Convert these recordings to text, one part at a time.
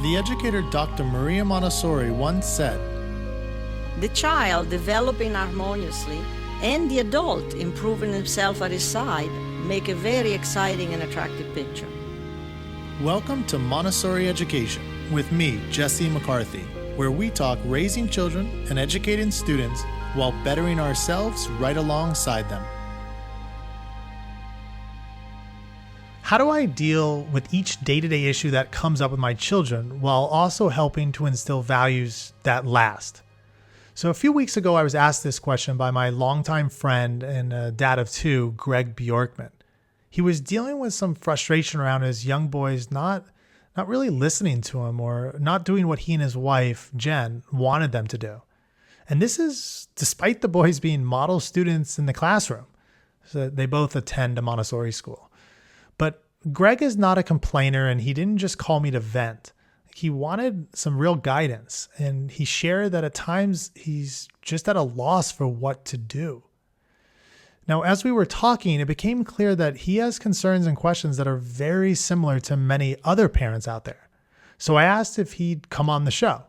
The educator Dr. Maria Montessori once said, "The child developing harmoniously and the adult improving himself at his side make a very exciting and attractive picture." Welcome to Montessori Education with me, Jesse McCarthy, where we talk raising children and educating students while bettering ourselves right alongside them. How do I deal with each day-to-day issue that comes up with my children while also helping to instill values that last? So a few weeks ago, I was asked this question by my longtime friend and dad of two, Greg Bjorkman. He was dealing with some frustration around his young boys not really listening to him or not doing what he and his wife, Jen, wanted them to do. And this is despite the boys being model students in the classroom. So they both attend a Montessori school. But Greg is not a complainer, and he didn't just call me to vent. He wanted some real guidance, and he shared that at times he's just at a loss for what to do. Now, as we were talking, it became clear that he has concerns and questions that are very similar to many other parents out there. So I asked if he'd come on the show.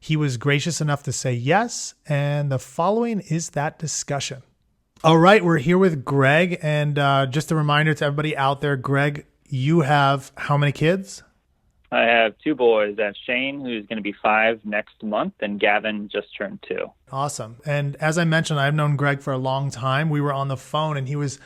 He was gracious enough to say yes, and the following is that discussion. All right, we're here with Greg, and just a reminder to everybody out there, Greg, you have how many kids? I have two boys. I have Shane, who's going to be 5 next month, and Gavin just turned 2. Awesome. And as I mentioned, I've known Greg for a long time. We were on the phone, and he was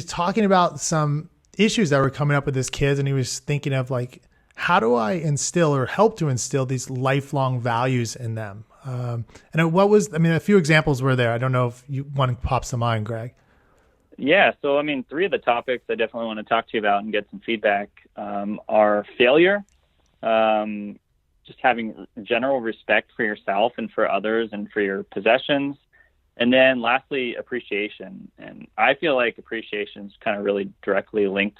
talking about some issues that were coming up with his kids, and he was thinking of like, how do I instill or help to instill these lifelong values in them? And a few examples were there. I don't know if one pops to mind, Greg. Yeah. So, 3 of the topics I definitely want to talk to you about and get some feedback are failure, just having general respect for yourself and for others and for your possessions. And then lastly, appreciation. And I feel like appreciation is kind of really directly linked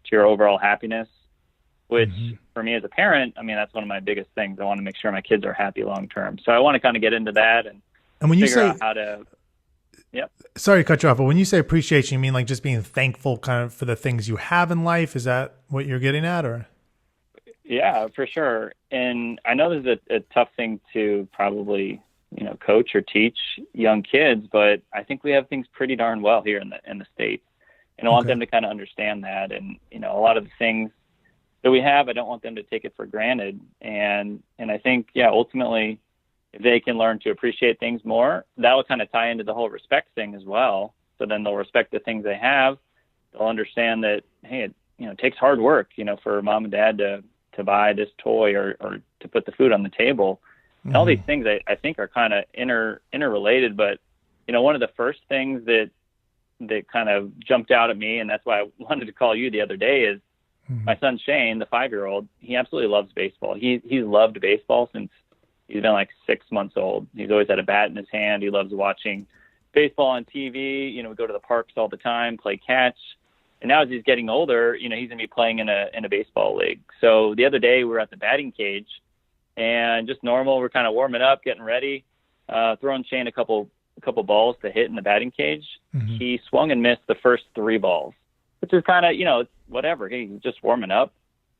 to your overall happiness, which for me as a parent, that's one of my biggest things. I want to make sure my kids are happy long term. So I want to kind of get into that and when you figure say, out how to. Yep. Sorry to cut you off, but when you say appreciation, you mean like just being thankful kind of for the things you have in life? Is that what you're getting at, or? Yeah, for sure. And I know this is a tough thing to probably, coach or teach young kids, but I think we have things pretty darn well here in the States. And I want them to kind of understand that. And, a lot of the things that we have, I don't want them to take it for granted. And I think, ultimately, if they can learn to appreciate things more, that will kind of tie into the whole respect thing as well. So then they'll respect the things they have. They'll understand that, hey, it takes hard work, for mom and dad to buy this toy or to put the food on the table. And all these things I think are kind of interrelated. But, one of the first things that kind of jumped out at me, and that's why I wanted to call you the other day, is my son Shane, the 5-year-old, he absolutely loves baseball. He's loved baseball since he's been like 6 months old. He's always had a bat in his hand. He loves watching baseball on TV. We go to the parks all the time, play catch. And now as he's getting older, he's going to be playing in a baseball league. So the other day we were at the batting cage, and just normal, we're kind of warming up, getting ready, throwing Shane a couple balls to hit in the batting cage. He swung and missed the first 3 balls, which is kind of, whatever. He's just warming up.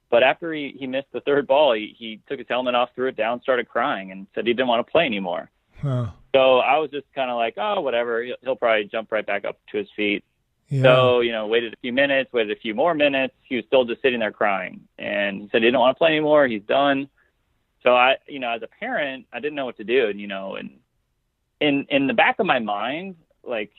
But after he missed the 3rd ball, he took his helmet off, threw it down, started crying, and said he didn't want to play anymore. Huh. So I was just kind of like, oh, whatever. He'll probably jump right back up to his feet. Yeah. So, waited a few minutes, waited a few more minutes. He was still just sitting there crying. And he said he didn't want to play anymore. He's done. So I, as a parent, I didn't know what to do. And, in the back of my mind, like,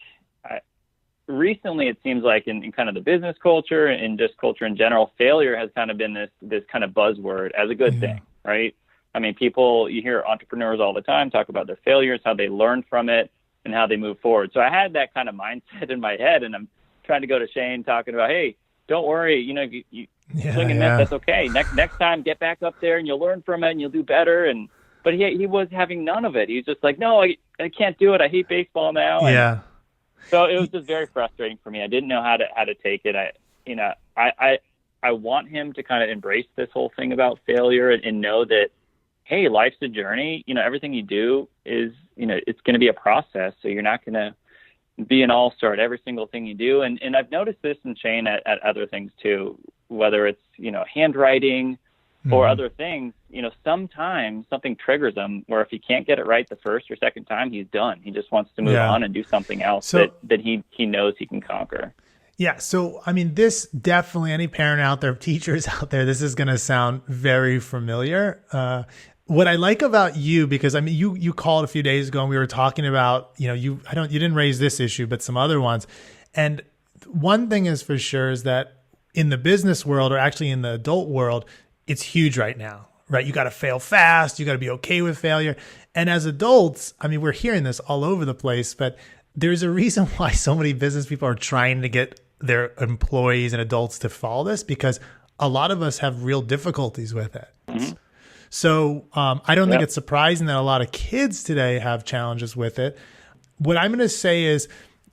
recently, it seems like in kind of the business culture and just culture in general, failure has kind of been this kind of buzzword as a good thing, right? You hear entrepreneurs all the time talk about their failures, how they learn from it, and how they move forward. So I had that kind of mindset in my head, and I'm trying to go to Shane talking about, hey, don't worry, you swing and miss, that's okay. Next time, get back up there, and you'll learn from it, and you'll do better. But he was having none of it. He was just like, no, I can't do it. I hate baseball now. Yeah. So it was just very frustrating for me. I didn't know how to take it. I want him to kind of embrace this whole thing about failure and know that, hey, life's a journey. Everything you do is, it's going to be a process. So you're not going to be an all-star at every single thing you do. And I've noticed this in Shane at other things too, whether it's, handwriting, or other things, sometimes something triggers him where if he can't get it right the first or second time, he's done. He just wants to move on and do something else that he knows he can conquer. Yeah. So, I mean, this definitely, any parent out there, teachers out there, this is going to sound very familiar. What I like about you, because I mean, you called a few days ago and we were talking about, you didn't raise this issue, but some other ones. And one thing is for sure is that in the business world, or actually in the adult world, it's huge right now, right? You got to fail fast. You got to be okay with failure. And as adults, I mean, we're hearing this all over the place, but there's a reason why so many business people are trying to get their employees and adults to follow this, because a lot of us have real difficulties with it. Mm-hmm. So I don't think it's surprising that a lot of kids today have challenges with it. What I'm going to say is,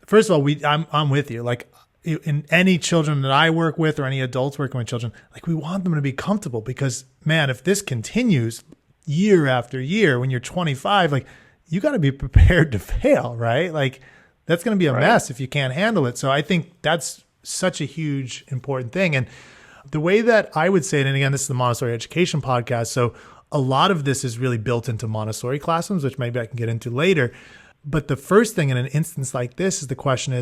first of all, I'm with you. Like in any children that I work with or any adults working with children, like we want them to be comfortable, because man, if this continues year after year, when you're 25, like you got to be prepared to fail, right? Like that's going to be a mess if you can't handle it. So I think that's such a huge, important thing. And the way that I would say it, and again, this is the Montessori Education Podcast, so a lot of this is really built into Montessori classrooms, which maybe I can get into later. But the first thing in an instance like this is the question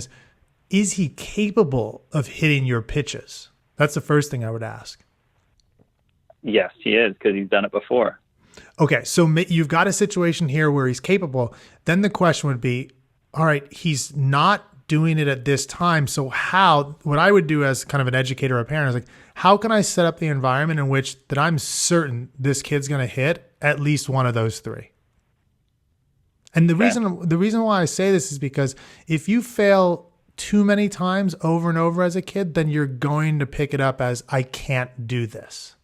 is he capable of hitting your pitches? That's the first thing I would ask. Yes, he is, because he's done it before. Okay, so you've got a situation here where he's capable. Then the question would be, all right, he's not doing it at this time. So what I would do as kind of an educator or a parent is like, how can I set up the environment in which that I'm certain this kid's going to hit at least one of those three? And the reason why I say this is because if you fail too many times over and over as a kid, then you're going to pick it up as I can't do this.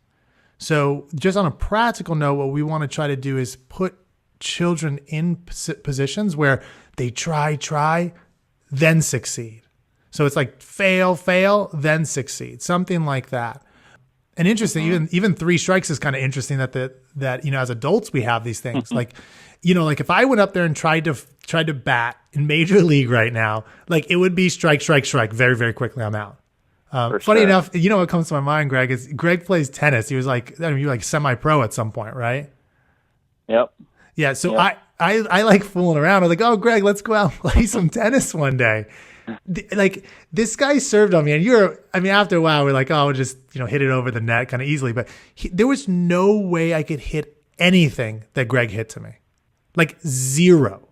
So just on a practical note, what we want to try to do is put children in positions where they try, then succeed. So it's like fail, then succeed, something like that. And interesting, even 3 strikes is kind of interesting that as adults we have these things. Like, like if I went up there and tried to bat in Major League right now, like it would be strike, very, very quickly I'm out. Funny enough, what comes to my mind, Greg, is Greg plays tennis. He was like, you were like semi-pro at some point, right? Yep. Yeah. So yep. I like fooling around. I was like, oh, Greg, let's go out and play some tennis one day. Like this guy served on me, and after a while we're like, oh, we'll just, hit it over the net kind of easily. But there was no way I could hit anything that Greg hit to me, like zero.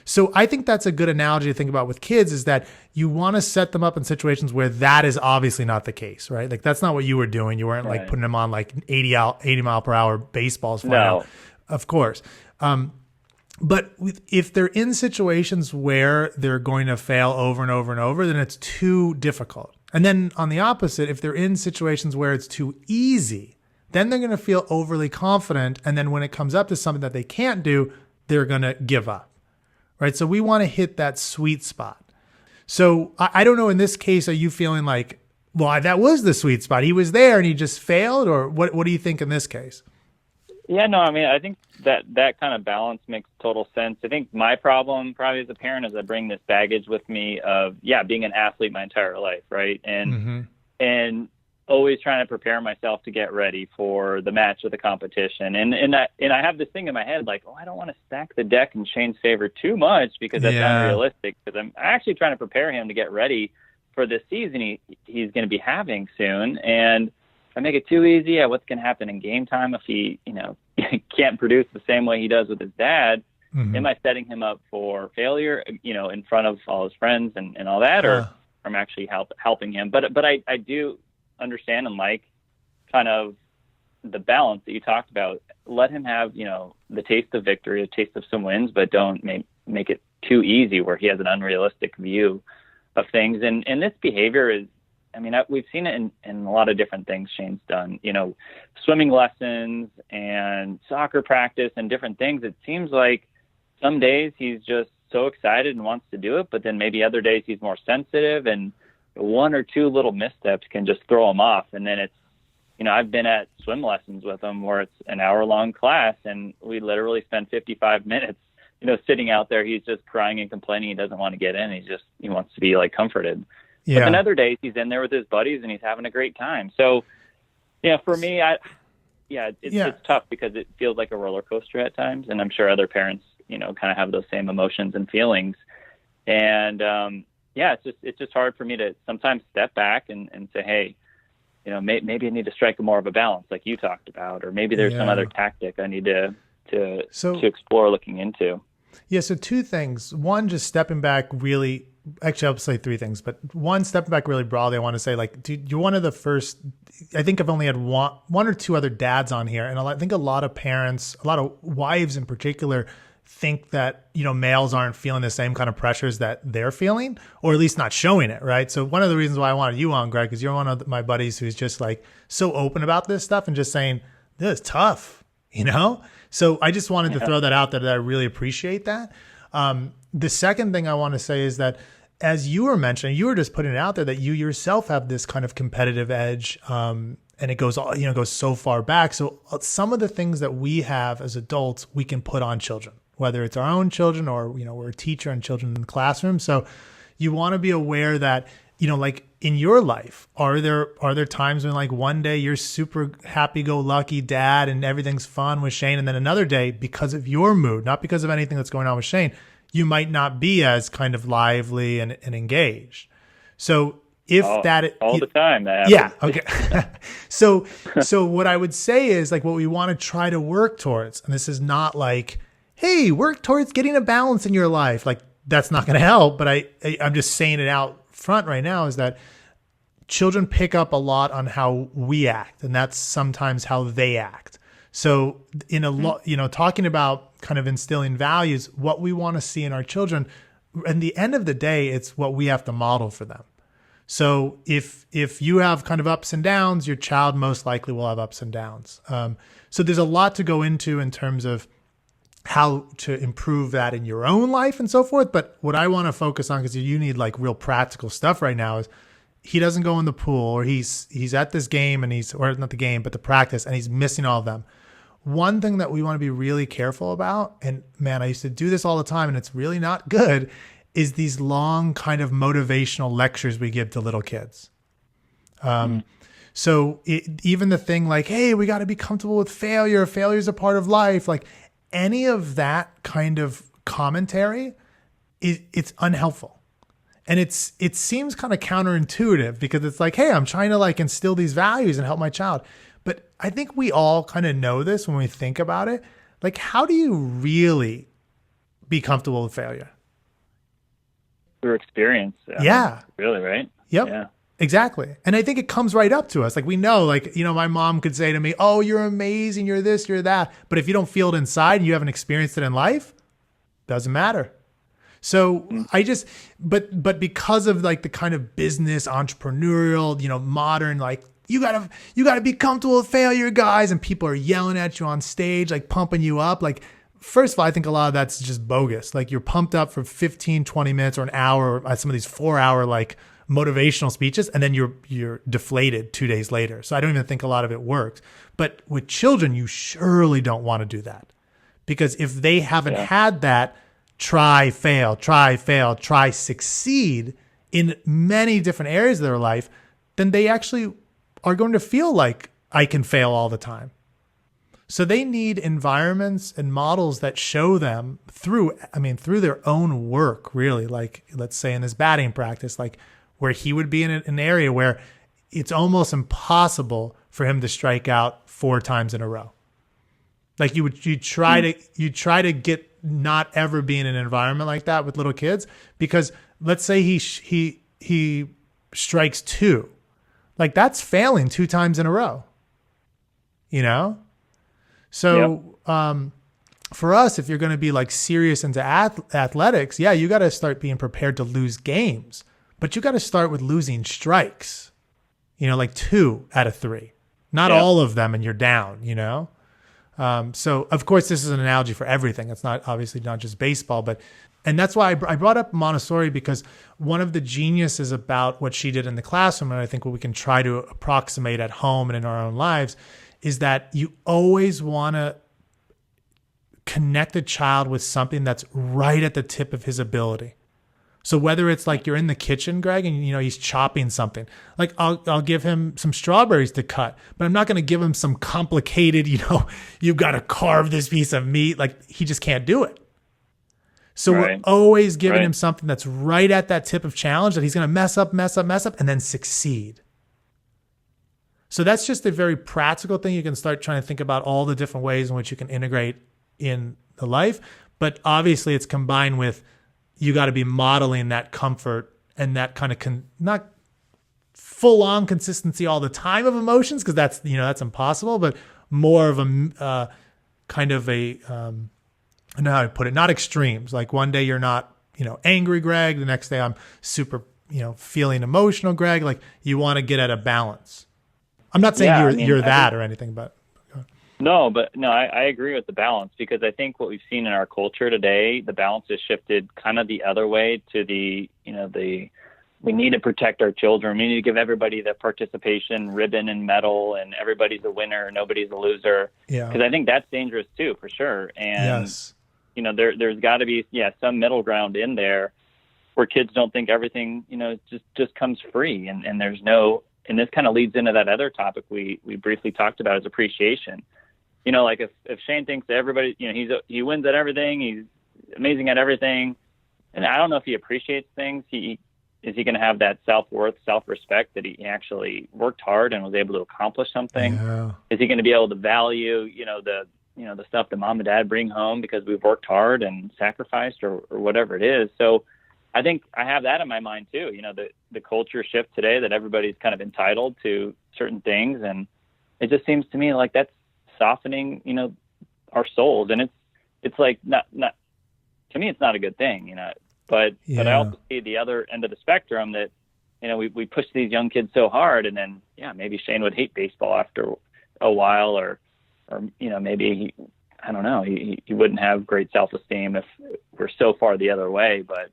So I think that's a good analogy to think about with kids, is that you want to set them up in situations where that is obviously not the case, right? Like that's not what you were doing. You weren't like putting them on like 80 mile per hour baseballs flying out. Of course. But if they're in situations where they're going to fail over and over and over, then it's too difficult. And then on the opposite, if they're in situations where it's too easy, then they're going to feel overly confident. And then when it comes up to something that they can't do, they're going to give up, right? So we want to hit that sweet spot. So I don't know, in this case, are you feeling like, well, that was the sweet spot. He was there and he just failed? Or what do you think in this case? Yeah, no, I think that kind of balance makes total sense. I think my problem probably as a parent is I bring this baggage with me of, being an athlete my entire life, right? And always trying to prepare myself to get ready for the match or the competition. And I have this thing in my head like, oh, I don't want to stack the deck in Shane's favor too much because that's unrealistic, because I'm actually trying to prepare him to get ready for this season he's going to be having soon. And if I make it too easy, what's going to happen in game time if he, can't produce the same way he does with his dad? Am I setting him up for failure, in front of all his friends and all that, or I'm actually helping him? But I do understand and like kind of the balance that you talked about. Let him have, the taste of victory, a taste of some wins, but don't make it too easy where he has an unrealistic view of things. And this behavior is, we've seen it in a lot of different things Shane's done, swimming lessons and soccer practice and different things. It seems like some days he's just so excited and wants to do it, but then maybe other days he's more sensitive, and 1 or 2 little missteps can just throw him off. And then it's, I've been at swim lessons with him where it's an hour-long class, and we literally spend 55 minutes, sitting out there. He's just crying and complaining. He doesn't want to get in. He wants to be like comforted. Yeah. But then other days he's in there with his buddies and he's having a great time. So, for me, It's tough because it feels like a roller coaster at times. And I'm sure other parents, kind of have those same emotions and feelings. And, it's just hard for me to sometimes step back and say, hey, maybe I need to strike more of a balance like you talked about, or maybe there's some other tactic I need to explore looking into. Yeah. So two things. One, just stepping back really, actually I'll say three things, but one, stepping back really broadly, I want to say, like, dude, you're one of the first, I think I've only had one or two other dads on here. And I think a lot of parents, a lot of wives in particular, think that, males aren't feeling the same kind of pressures that they're feeling, or at least not showing it. Right. So one of the reasons why I wanted you on, Greg, is you're one of my buddies who's just like so open about this stuff and just saying, this is tough, So I just wanted to throw that out there, that I really appreciate that. The second thing I want to say is that, as you were mentioning, you were just putting it out there that you yourself have this kind of competitive edge, and it goes so far back. So some of the things that we have as adults, we can put on children, whether it's our own children or, we're a teacher and children in the classroom. So you want to be aware that, like in your life, are there times when, like, one day you're super happy-go-lucky dad and everything's fun with Shane, and then another day, because of your mood, not because of anything that's going on with Shane, you might not be as kind of lively and engaged. So if all the time, that happens. Yeah. Okay. So what I would say is, like, what we want to try to work towards, and this is not like, hey, work towards getting a balance in your life. Like, that's not going to help, but I'm just saying it out front right now, is that children pick up a lot on how we act, and that's sometimes how they act. So in a lot, talking about kind of instilling values, what we want to see in our children, at the end of the day, it's what we have to model for them. So if you have kind of ups and downs, your child most likely will have ups and downs. So there's a lot to go into in terms of how to improve that in your own life and so forth. But what I want to focus on, because you need like real practical stuff right now, is he doesn't go in the pool, or he's at this game or not the game, but the practice, and he's missing all of them. One thing that we want to be really careful about, and man, I used to do this all the time and it's really not good, is these long kind of motivational lectures we give to little kids. So even the thing like, hey, we got to be comfortable with failure. Failure is a part of life. Like any of that kind of commentary, it's unhelpful. And it seems kind of counterintuitive, because it's like, hey, I'm trying to like instill these values and help my child. But I think we all kind of know this when we think about it. Like, how do you really be comfortable with failure? Through experience. Yeah. Really, right? Yep. Yeah. Exactly. And I think it comes right up to us. Like we know, like, my mom could say to me, oh, you're amazing, you're this, you're that. But if you don't feel it inside and you haven't experienced it in life, doesn't matter. So but because of like the kind of business, entrepreneurial, modern, like you gotta be comfortable with failure, guys. And people are yelling at you on stage, like pumping you up. Like, first of all, I think a lot of that's just bogus. Like you're pumped up for 15, 20 minutes or an hour at some of these 4-hour like motivational speeches, and then you're deflated 2 days later. So I don't even think a lot of it works. But with children, you surely don't want to do that, because if they haven't had that try, fail, succeed in many different areas of their life, then they actually are going to feel like I can fail all the time. So they need environments and models that show them through their own work, really. Like, let's say in this batting practice, like where he would be in an area where it's almost impossible for him to strike out 4 times in a row. Like you try to get not ever be in an environment like that with little kids, because let's say he strikes 2, like that's failing 2 times in a row, So for us, if you're going to be like serious into athletics, you got to start being prepared to lose games, but you got to start with losing strikes, like 2 out of 3, not all of them, and you're down, So of course this is an analogy for everything. It's not obviously not just baseball, and that's why I brought up Montessori, because one of the geniuses about what she did in the classroom, and I think what we can try to approximate at home and in our own lives, is that you always want to connect a child with something that's right at the tip of his ability. So whether it's like you're in the kitchen, Greg, and he's chopping something, like I'll give him some strawberries to cut, but I'm not going to give him some complicated, you've got to carve this piece of meat. Like he just can't do it. So we're always giving him something that's right at that tip of challenge that he's going to mess up, and then succeed. So that's just a very practical thing. You can start trying to think about all the different ways in which you can integrate in the life. But obviously it's combined with, you got to be modeling that comfort and that kind of not full on consistency all the time of emotions, because that's impossible, but more of a kind of a, I don't know how to put it, not extremes. Like one day you're not, angry, Greg. The next day I'm super, feeling emotional, Greg. Like you want to get at a balance. I'm not saying you're that or anything, but. No, I agree with the balance, because I think what we've seen in our culture today, the balance has shifted kind of the other way to we need to protect our children. We need to give everybody the participation ribbon and medal, and everybody's a winner, nobody's a loser. Yeah. Because I think that's dangerous too, for sure. And, there's got to be, some middle ground in there where kids don't think everything, just comes free. And there's no, and this kind of leads into that other topic we briefly talked about, is appreciation. Like if Shane thinks that everybody, he wins at everything, he's amazing at everything, and I don't know if he appreciates things. Is he going to have that self-worth, self-respect that he actually worked hard and was able to accomplish something? Yeah. Is he going to be able to value, the stuff that mom and dad bring home because we've worked hard and sacrificed or whatever it is? So I think I have that in my mind too. The culture shift today that everybody's kind of entitled to certain things, and it just seems to me like that's softening, our souls, and it's like not to me, it's not a good thing, But I also see the other end of the spectrum that we push these young kids so hard, and then maybe Shane would hate baseball after a while, or maybe he wouldn't have great self-esteem if we're so far the other way. But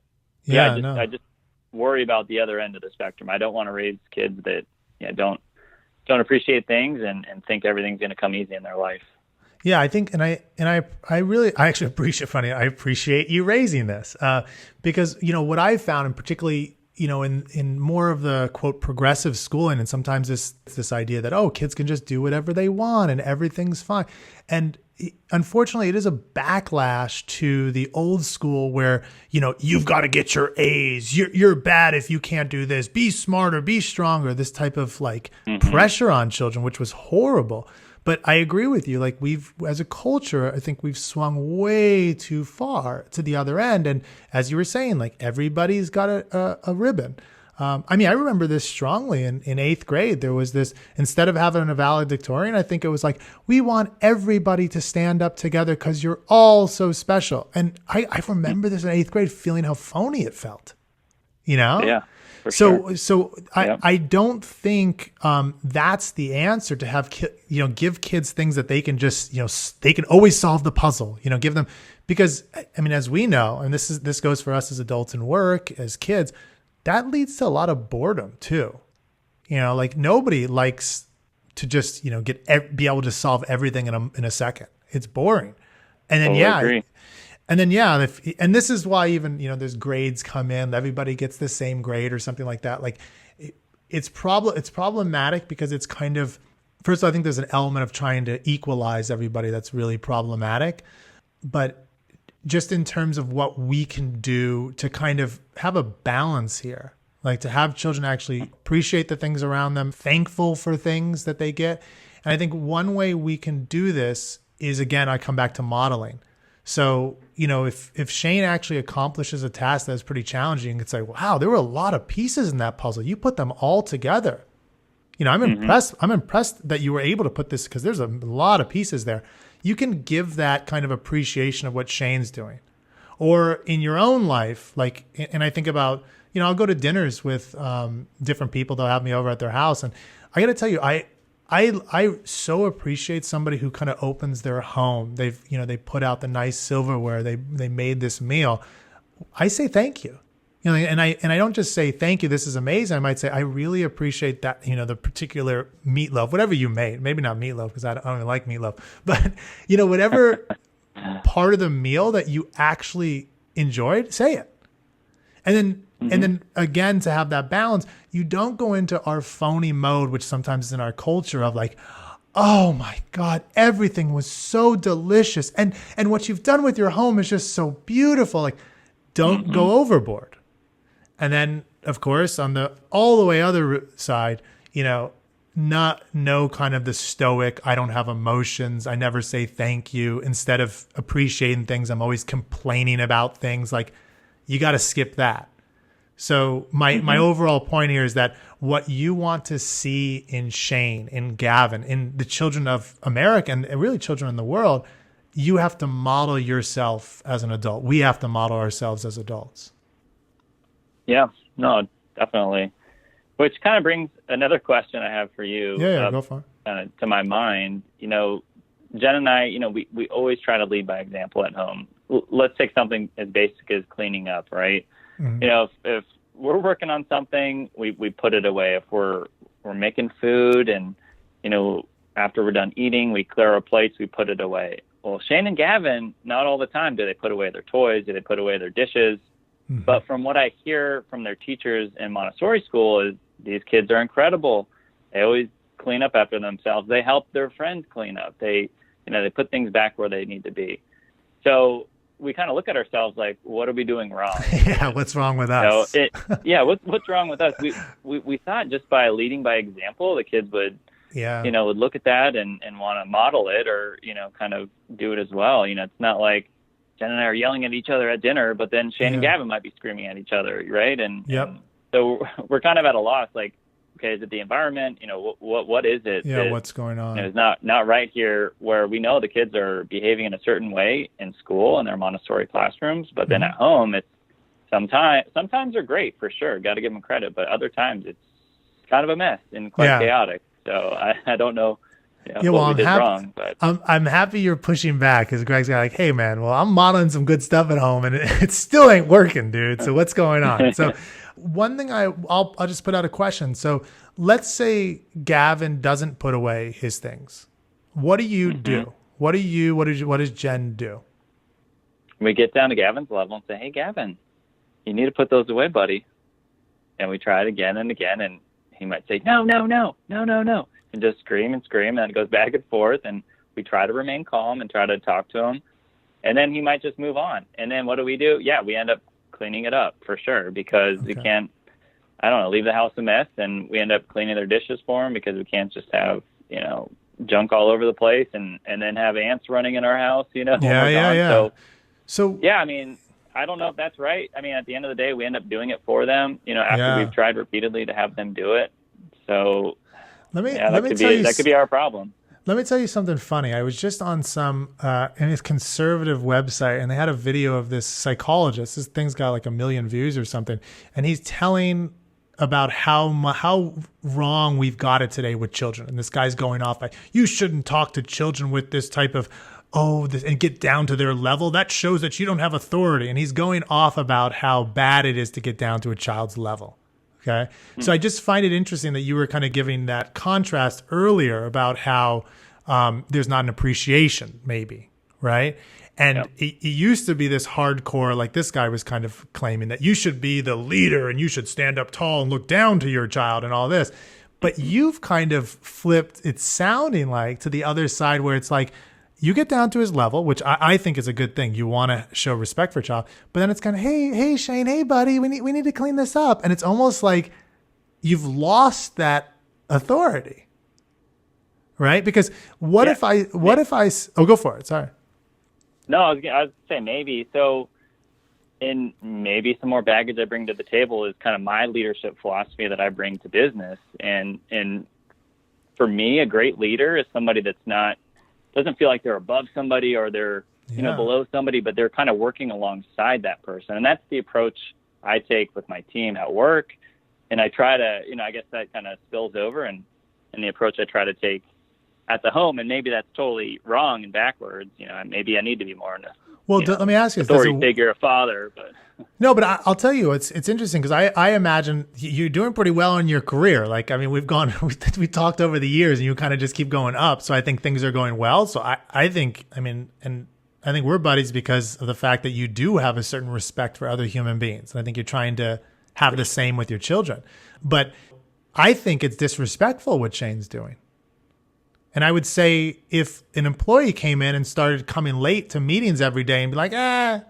I just worry about the other end of the spectrum. I don't want to raise kids that don't appreciate things and think everything's going to come easy in their life. Yeah, I think, and I actually appreciate you raising this, because, what I've found, and particularly, in more of the quote progressive schooling, and sometimes this idea that, kids can just do whatever they want and everything's fine. And unfortunately, it is a backlash to the old school where, you've got to get your A's. You're bad if you can't do this. Be smarter, be stronger. This type of pressure on children, which was horrible. But I agree with you. Like as a culture, I think we've swung way too far to the other end. And as you were saying, like everybody's got a ribbon. I remember this strongly in 8th grade. There was this, instead of having a valedictorian, I think it was like, we want everybody to stand up together because you're all so special. And I remember this in 8th grade, feeling how phony it felt, Yeah. So I don't think that's the answer, to have give kids things that they can just they can always solve the puzzle, give them, because as we know, and this goes for us as adults in work, as kids, that leads to a lot of boredom too. Like nobody likes to just be able to solve everything in a second. It's boring. And then agree. And then, and this is why even, there's grades come in, everybody gets the same grade or something like that. Like it's problematic because it's kind of, first of all, I think there's an element of trying to equalize everybody that's really problematic. But just in terms of what we can do to kind of have a balance here, like to have children actually appreciate the things around them, thankful for things that they get. And I think one way we can do this is, again, I come back to modeling. So, if Shane actually accomplishes a task that's pretty challenging, it's like, wow, there were a lot of pieces in that puzzle. You put them all together. I'm impressed. I'm impressed that you were able to put this, because there's a lot of pieces there. You can give that kind of appreciation of what Shane's doing. Or in your own life, and I think about, I'll go to dinners with different people. They'll have me over at their house. And I got to tell you, I so appreciate somebody who kind of opens their home. They put out the nice silverware. They made this meal. I say thank you. And I don't just say thank you, this is amazing. I might say I really appreciate that, the particular meatloaf, whatever you made. Maybe not meatloaf, because I don't even like meatloaf. But whatever part of the meal that you actually enjoyed, say it. And then again, to have that balance, you don't go into our phony mode, which sometimes is in our culture of like, oh my God, everything was so delicious. And what you've done with your home is just so beautiful. Like, don't go overboard. And then, of course, on the all the way other side, no kind of the stoic, I don't have emotions, I never say thank you. Instead of appreciating things, I'm always complaining about things. Like, you got to skip that. So my overall point here is that what you want to see in Shane, in Gavin, in the children of America, and really children in the world, you have to model yourself as an adult. We have to model ourselves as adults. Yeah, no, definitely. Which kind of brings another question I have for you. Yeah, go for it. To my mind, Jen and I, we always try to lead by example at home. Let's take something as basic as cleaning up, right? Mm-hmm. If we're working on something, we put it away. If we're making food and, after we're done eating, we clear our plates, we put it away. Well, Shane and Gavin, not all the time do they put away their toys, do they put away their dishes. Mm-hmm. But from what I hear from their teachers in Montessori school is these kids are incredible. They always clean up after themselves. They help their friends clean up. They put things back where they need to be. So we kind of look at ourselves like, what are we doing wrong? Yeah, what's wrong with us? What's wrong with us? We thought just by leading by example, the kids would, would look at that and want to model it or, kind of do it as well. It's not like Jen and I are yelling at each other at dinner, but then Shane and Gavin might be screaming at each other, right? And so we're kind of at a loss, like, okay, is it the environment? What is it? Yeah, what's going on? It's not right here where we know the kids are behaving in a certain way in school in their Montessori classrooms, but then at home, it's sometimes they're great for sure. Got to give them credit, but other times it's kind of a mess and quite chaotic. So I don't know. What we did wrong, but I'm happy you're pushing back because Greg's like, hey man, well, I'm modeling some good stuff at home and it still ain't working, dude. So what's going on? So one thing I'll just put out a question. So let's say Gavin doesn't put away his things. What do you do? What does Jen do? We get down to Gavin's level and say, hey, Gavin, you need to put those away, buddy. And we try it again and again. And he might say, no. And just scream and scream. And it goes back and forth. And we try to remain calm and try to talk to him. And then he might just move on. And then what do? Yeah, we end up cleaning it up for sure because we can't, leave the house a mess. And we end up cleaning their dishes for them because we can't just have, junk all over the place and then have ants running in our house, Yeah. So I don't know if that's right. At the end of the day, we end up doing it for them, after we've tried repeatedly to have them do it. So that could be our problem. Let me tell you something funny. I was just on some in his conservative website, and they had a video of this psychologist. This thing's got like 1 million views or something, and he's telling about how wrong we've got it today with children. And this guy's going off like, you shouldn't talk to children with this type of and get down to their level. That shows that you don't have authority. And he's going off about how bad it is to get down to a child's level. Okay. So I just find it interesting that you were kind of giving that contrast earlier about how there's not an appreciation maybe. Right. And it used to be this hardcore, like this guy was kind of claiming that you should be the leader and you should stand up tall and look down to your child and all this. But you've kind of flipped, it's sounding like, to the other side where it's like, you get down to his level, which I think is a good thing. You want to show respect for a child, but then it's kind of, hey, Shane, hey, buddy, we need to clean this up. And it's almost like you've lost that authority, right? Because what if I, go for it. Sorry. No, I was saying maybe. So, and maybe some more baggage I bring to the table is kind of my leadership philosophy that I bring to business. And for me, a great leader is somebody that's doesn't feel like they're above somebody or they're below somebody, but they're kind of working alongside that person. And that's the approach I take with my team at work. And I try to, I guess that kind of spills over and the approach I try to take at the home. And maybe that's totally wrong and backwards. Maybe I need to be more in a let me ask you, authority figure, a father, but no, but I'll tell you, it's interesting because I imagine you're doing pretty well in your career. Like, we talked over the years and you kind of just keep going up. So I think things are going well. So I think, and I think we're buddies because of the fact that you do have a certain respect for other human beings. And I think you're trying to have the same with your children. But I think it's disrespectful what Shane's doing. And I would say if an employee came in and started coming late to meetings every day and be like, I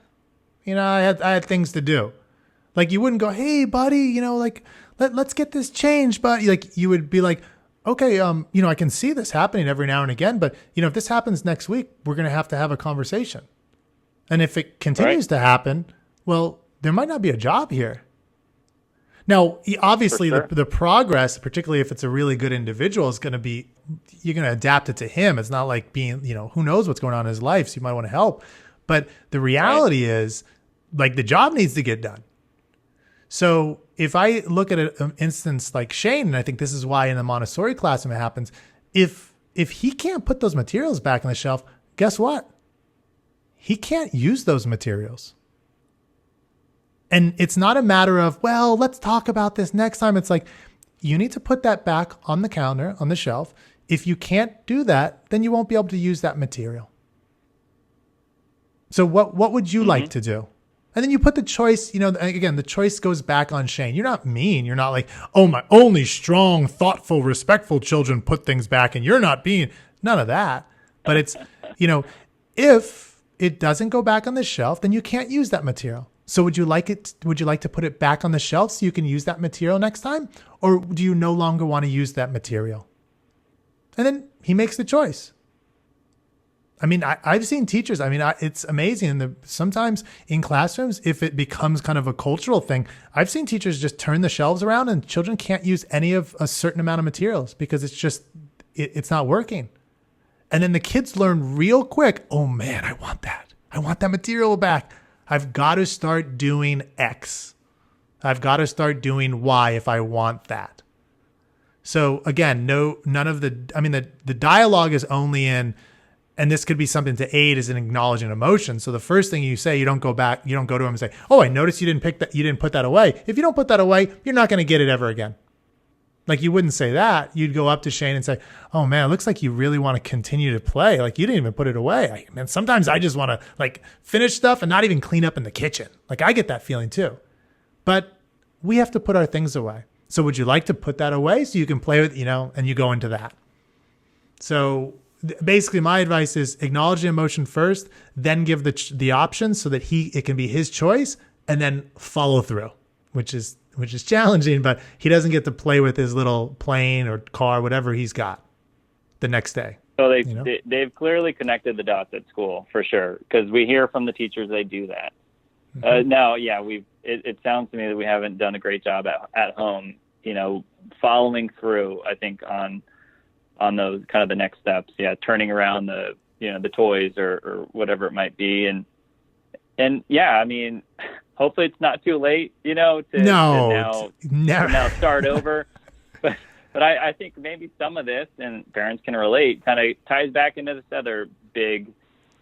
had things to do. Like, you wouldn't go, hey, buddy, let's get this changed. But like, you would be like, okay, I can see this happening every now and again, but if this happens next week, we're going to have a conversation. And if it continues to happen, well, there might not be a job here. Now, obviously the progress, particularly if it's a really good individual, is going to be, you're going to adapt it to him. It's not like being, who knows what's going on in his life. So you might want to help. But the reality is, like, the job needs to get done. So if I look at an instance like Shane, and I think this is why in the Montessori classroom it happens, if he can't put those materials back on the shelf, guess what? He can't use those materials. And it's not a matter of, well, let's talk about this next time. It's like, you need to put that back on the counter, on the shelf. If you can't do that, then you won't be able to use that material. So what would you like to do? And then you put the choice, again, the choice goes back on Shane. You're not mean. You're not like, oh, my only strong, thoughtful, respectful children put things back and you're not being, none of that. But it's, if it doesn't go back on the shelf, then you can't use that material. So would you like to put it back on the shelf so you can use that material next time? Or do you no longer want to use that material? And then he makes the choice. I mean, I've seen teachers, it's amazing. Sometimes in classrooms, if it becomes kind of a cultural thing, I've seen teachers just turn the shelves around and children can't use any of a certain amount of materials because it's not working. And then the kids learn real quick, oh man, I want that. I want that material back. I've got to start doing X. I've got to start doing Y if I want that. So again, none of the dialogue is only in, and this could be something to aid as an acknowledging emotion. So the first thing you say, you don't go to him and say, oh, I noticed you didn't put that away. If you don't put that away, you're not going to get it ever again. Like, you wouldn't say that. You'd go up to Shane and say, oh man, it looks like you really want to continue to play. Like, you didn't even put it away. Sometimes I just want to finish stuff and not even clean up in the kitchen. Like, I get that feeling too. But we have to put our things away. So would you like to put that away so you can play with, and you go into that. So basically my advice is acknowledge the emotion first, then give the option so that it can be his choice, and then follow through, which is challenging, but he doesn't get to play with his little plane or car, whatever he's got the next day. So they've clearly connected the dots at school for sure, because we hear from the teachers they do that. Mm-hmm. It sounds to me that we haven't done a great job at home, following through, I think, on those kind of the next steps. Yeah. Turning around the toys or whatever it might be. And yeah, hopefully it's not too late, to now start over. But I think maybe some of this, and parents can relate, kind of ties back into this other big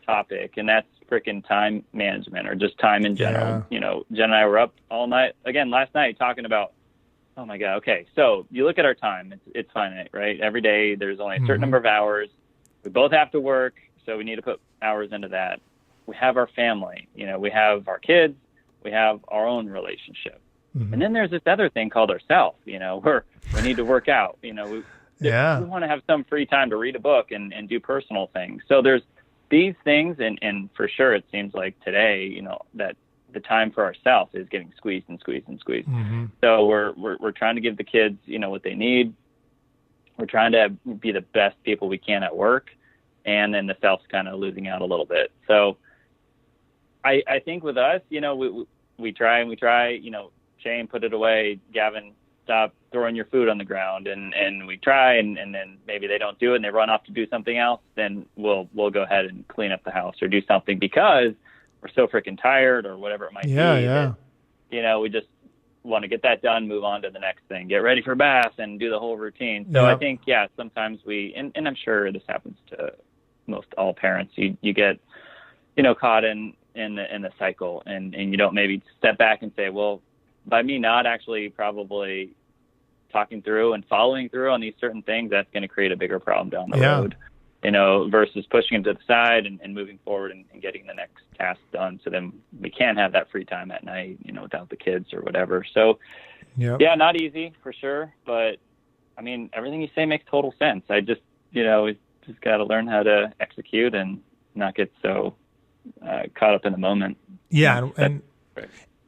topic, and that's freaking time management, or just time in general. Yeah. Jen and I were up all night again last night talking about, oh my God, okay, so you look at our time, it's finite, right? Every day there's only a certain number of hours. We both have to work, so we need to put hours into that. We have our family, we have our kids, we have our own relationship. Mm-hmm. And then there's this other thing called ourself, where we need to work out, we want to have some free time to read a book and do personal things. So there's these things, and for sure it seems like today, that the time for ourselves is getting squeezed and squeezed and squeezed. Mm-hmm. So we're trying to give the kids, what they need. We're trying to be the best people we can at work, and then the self's kind of losing out a little bit. So I think with us, we try and we try, Shane, put it away. Gavin, stop throwing your food on the ground. And we try, and then maybe they don't do it and they run off to do something else. Then we'll go ahead and clean up the house or do something because we're so freaking tired or whatever it might be. Yeah. That, we just want to get that done, move on to the next thing, get ready for bath and do the whole routine. So I think, sometimes and I'm sure this happens to most all parents, you get, caught in the cycle, and you don't maybe step back and say, well, by me not actually probably talking through and following through on these certain things, that's going to create a bigger problem down the road. versus pushing them to the side and moving forward and getting the next task done. So then we can have that free time at night, without the kids or whatever. So yeah, not easy for sure. But I mean, everything you say makes total sense. I just, just got to learn how to execute and not get so caught up in the moment. Yeah.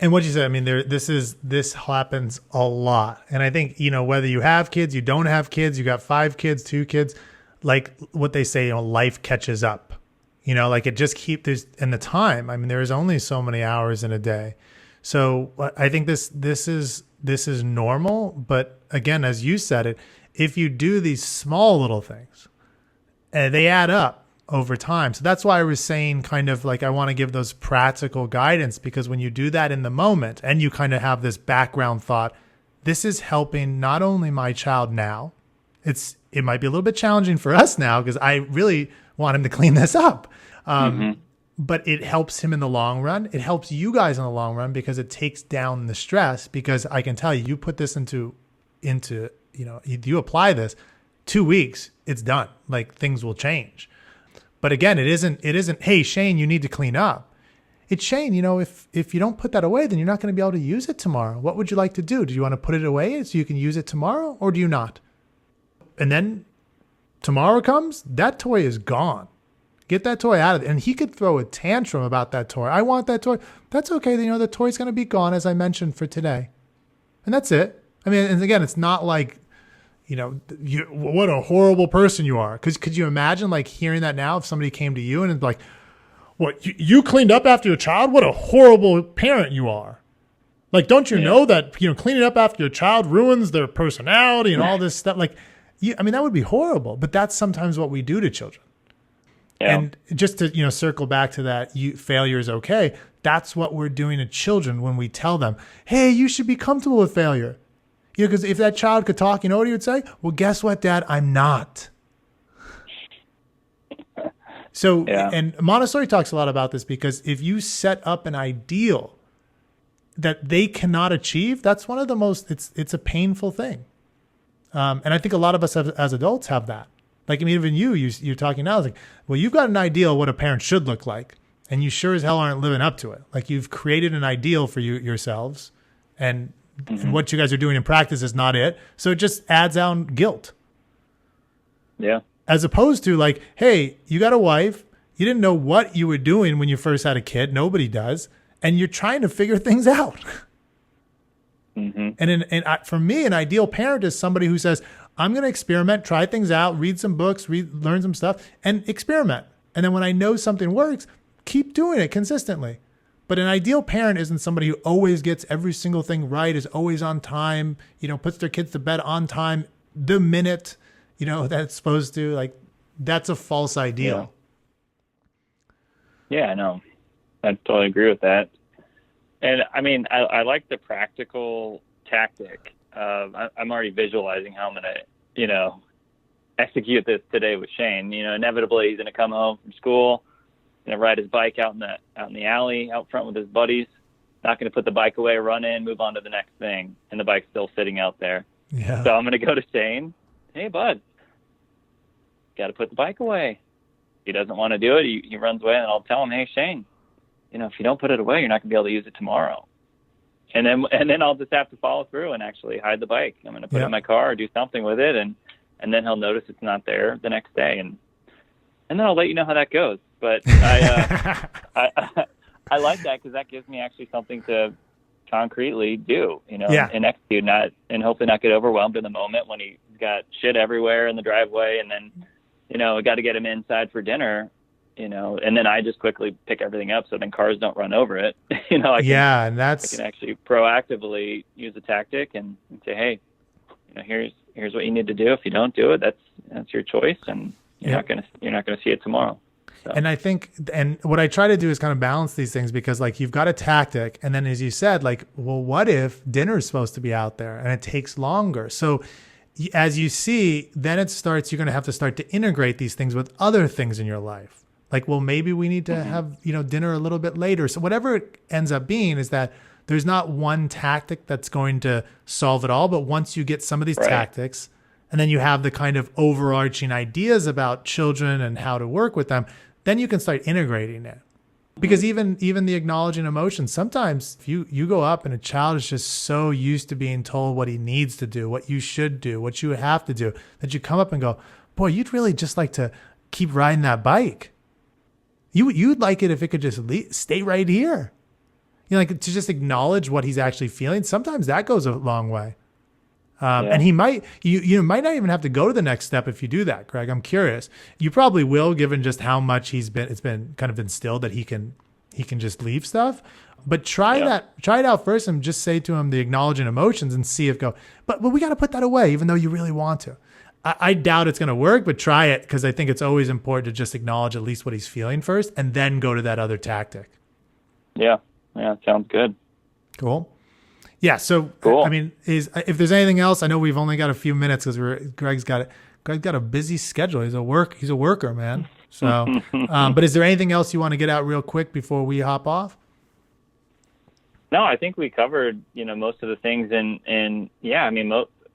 And what you said, I mean, this happens a lot. And I think, whether you have kids, you don't have kids, you got 5 kids, 2 kids, like what they say, life catches up, like it just and the time, I mean, there is only so many hours in a day. So I think this is normal. But again, as you said it, if you do these small little things, they add up over time. So that's why I was saying kind of like, I want to give those practical guidance, because when you do that in the moment and you kind of have this background thought, this is helping not only my child now, it might be a little bit challenging for us now because I really want him to clean this up. But it helps him in the long run. It helps you guys in the long run because it takes down the stress, because I can tell you put this into, you apply this 2 weeks, it's done. Like things will change. But again, it isn't, hey, Shane, you need to clean up. It's Shane, if you don't put that away, then you're not going to be able to use it tomorrow. What would you like to do? Do you want to put it away so you can use it tomorrow, or do you not? And then tomorrow comes, that toy is gone. Get that toy out of it. And he could throw a tantrum about that toy. I want that toy. That's okay. The toy's going to be gone, as I mentioned, for today. And that's it. I mean, and again, it's not like, what a horrible person you are. Because could you imagine like hearing that now if somebody came to you and it's like, what, you cleaned up after your child? What a horrible parent you are. Like, don't you know that, cleaning up after your child ruins their personality and all this stuff? Like, that would be horrible. But that's sometimes what we do to children. Yeah. And just to, circle back to that, failure is okay. That's what we're doing to children when we tell them, hey, you should be comfortable with failure. Because if that child could talk, what he would say? Well, guess what, Dad? I'm not. So, and Montessori talks a lot about this, because if you set up an ideal that they cannot achieve, that's one of the most, it's a painful thing. And I think a lot of us as adults have that. Like, even you're talking now, it's like, well, you've got an ideal what a parent should look like, and you sure as hell aren't living up to it. Like, you've created an ideal for yourselves, and what you guys are doing in practice is not it. So it just adds on guilt. Yeah. As opposed to like, hey, you got a wife. You didn't know what you were doing when you first had a kid. Nobody does. And you're trying to figure things out. And for me, an ideal parent is somebody who says, I'm going to experiment, try things out, read some books, learn some stuff, and experiment. And then when I know something works, keep doing it consistently. But an ideal parent isn't somebody who always gets every single thing right, is always on time, puts their kids to bed on time, the minute, that it's supposed to. Like, that's a false ideal. Yeah, I know. I totally agree with that. And I mean, I like the practical tactic. I'm already visualizing how I'm going to, execute this today with Shane. Inevitably he's going to come home from school, ride his bike out in the alley out front with his buddies. Not going to put the bike away, run in, move on to the next thing, and the bike's still sitting out there. Yeah. So I'm going to go to Shane. Hey, bud, got to put the bike away. He doesn't want to do it. He runs away, and I'll tell him, hey, Shane, if you don't put it away, you're not going to be able to use it tomorrow. And then I'll just have to follow through and actually hide the bike. I'm going to put it in my car or do something with it, and then he'll notice it's not there the next day, and then I'll let you know how that goes. But I like that because that gives me actually something to concretely do, and execute, and hopefully not get overwhelmed in the moment when he's got shit everywhere in the driveway, and then, I got to get him inside for dinner, and then I just quickly pick everything up so then cars don't run over it. I can actually proactively use a tactic and say, hey, here's what you need to do. If you don't do it, that's your choice, and you're not gonna see it tomorrow. So. And I think, and what I try to do is kind of balance these things, because like you've got a tactic, and then as you said, like, well, what if dinner is supposed to be out there and it takes longer? So as you see, then you're going to have to start to integrate these things with other things in your life. Like, well, maybe we need to have, dinner a little bit later. So whatever it ends up being is that there's not one tactic that's going to solve it all. But once you get some of these tactics, and then you have the kind of overarching ideas about children and how to work with them, then you can start integrating it. Because even the acknowledging emotions, sometimes if you go up and a child is just so used to being told what he needs to do, what you should do, what you have to do, that you come up and go, boy, you'd really just like to keep riding that bike. You'd like it if it could just stay right here. Like to just acknowledge what he's actually feeling. Sometimes that goes a long way. And he might, you might not even have to go to the next step if you do that, Greg. I'm curious. You probably will, given just how much it's been kind of instilled that he can just leave stuff. But try it out first and just say to him the acknowledging emotions and see if but we got to put that away, even though you really want to. I doubt it's going to work, but try it, because I think it's always important to just acknowledge at least what he's feeling first and then go to that other tactic. Yeah. Yeah. Sounds good. Cool. Yeah. So, cool. I mean, if there's anything else, I know we've only got a few minutes because Greg's got a busy schedule. He's a worker, man. So, but is there anything else you want to get out real quick before we hop off? No, I think we covered, most of the things, and yeah, I mean,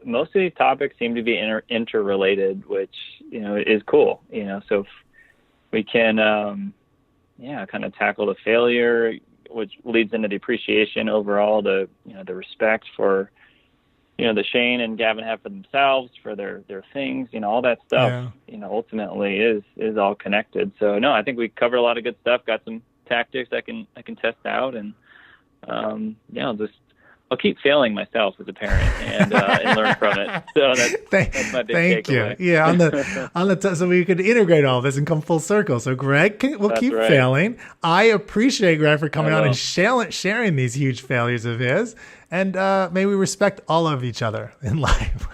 most of these topics seem to be interrelated, which, is cool, so if we can, kind of tackle the failure, which leads into the appreciation overall, the respect for, the Shane and Gavin have for themselves, for their things, all that stuff, ultimately is all connected. So no, I think we covered a lot of good stuff, got some tactics I can test out, and, I'll keep failing myself as a parent and learn from it. So that's my big takeaway. Thank you. Yeah, so we could integrate all this and come full circle. So Greg will keep failing. I appreciate Greg for coming on and sharing these huge failures of his. And may we respect all of each other in life.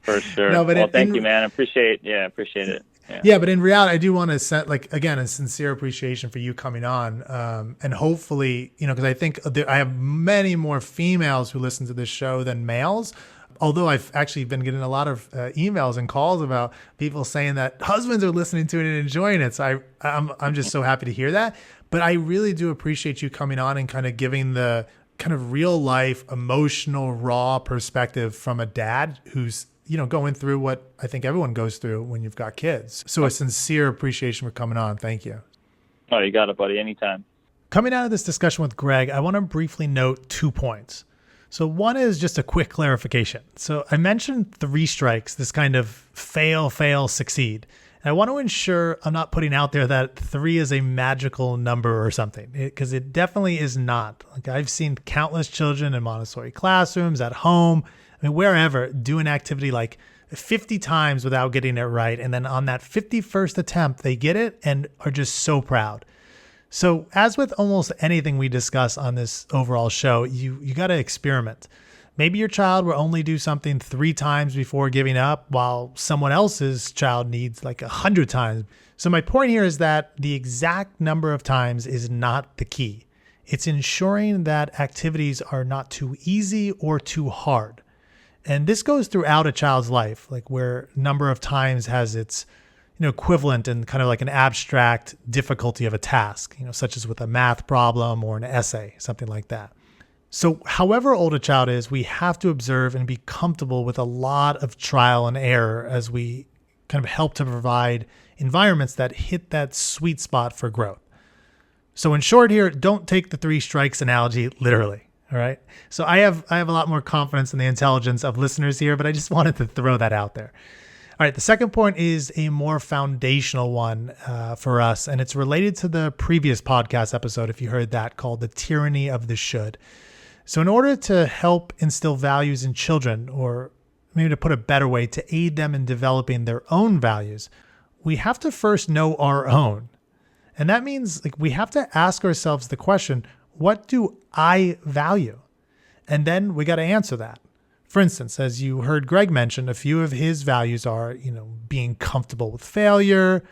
For sure. No, but thank you, man. Appreciate it. Yeah, but in reality, I do want to set, again, a sincere appreciation for you coming on. And hopefully, because I think I have many more females who listen to this show than males. Although I've actually been getting a lot of emails and calls about people saying that husbands are listening to it and enjoying it. So I'm just so happy to hear that. But I really do appreciate you coming on and kind of giving the kind of real life, emotional, raw perspective from a dad who's going through what I think everyone goes through when you've got kids. So a sincere appreciation for coming on. Thank you. Oh, you got it, buddy. Anytime. Coming out of this discussion with Greg, I want to briefly note 2 points. So one is just a quick clarification. So I mentioned 3 strikes, this kind of fail, succeed. And I want to ensure I'm not putting out there that 3 is a magical number or something, because it definitely is not. I've seen countless children in Montessori classrooms, at home, wherever, do an activity 50 times without getting it right. And then on that 51st attempt, they get it and are just so proud. So as with almost anything we discuss on this overall show, you got to experiment. Maybe your child will only do something 3 times before giving up, while someone else's child needs 100 times. So my point here is that the exact number of times is not the key. It's ensuring that activities are not too easy or too hard. And this goes throughout a child's life, where number of times has its equivalent in kind of an abstract difficulty of a task, such as with a math problem or an essay, something like that. So however old a child is, we have to observe and be comfortable with a lot of trial and error as we kind of help to provide environments that hit that sweet spot for growth. So in short here, don't take the 3 strikes analogy literally. All right. So I have a lot more confidence in the intelligence of listeners here, but I just wanted to throw that out there. All right. The second point is a more foundational one for us, and it's related to the previous podcast episode, if you heard that, called The Tyranny of the Should. So in order to help instill values in children, or maybe to put a better way, to aid them in developing their own values, we have to first know our own. And that means we have to ask ourselves the question, what do I value? And then we got to answer that. For instance, as you heard Greg mention, a few of his values are, being comfortable with failure,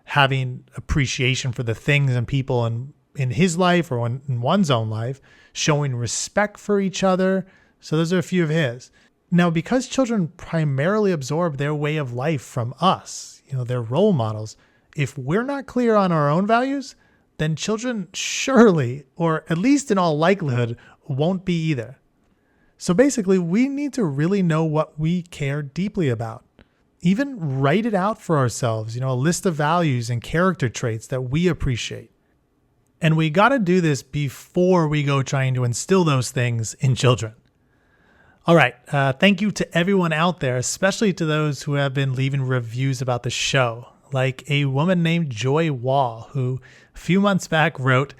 having appreciation for the things and people in his life or in one's own life, showing respect for each other. So those are a few of his. Now, because children primarily absorb their way of life from us, their role models, if we're not clear on our own values, then children surely, or at least in all likelihood, won't be either. So basically, we need to really know what we care deeply about. Even write it out for ourselves, a list of values and character traits that we appreciate. And we got to do this before we go trying to instill those things in children. All right. Thank you to everyone out there, especially to those who have been leaving reviews about the show, like a woman named Joy Wall, who a few months back wrote,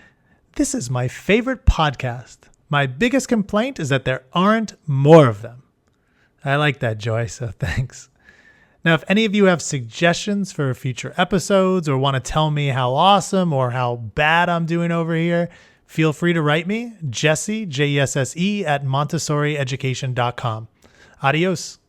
"This is my favorite podcast. My biggest complaint is that there aren't more of them." I like that, Joy, so thanks. Now, if any of you have suggestions for future episodes or want to tell me how awesome or how bad I'm doing over here, feel free to write me, Jesse, Jesse, at montessorieducation.com. Adios.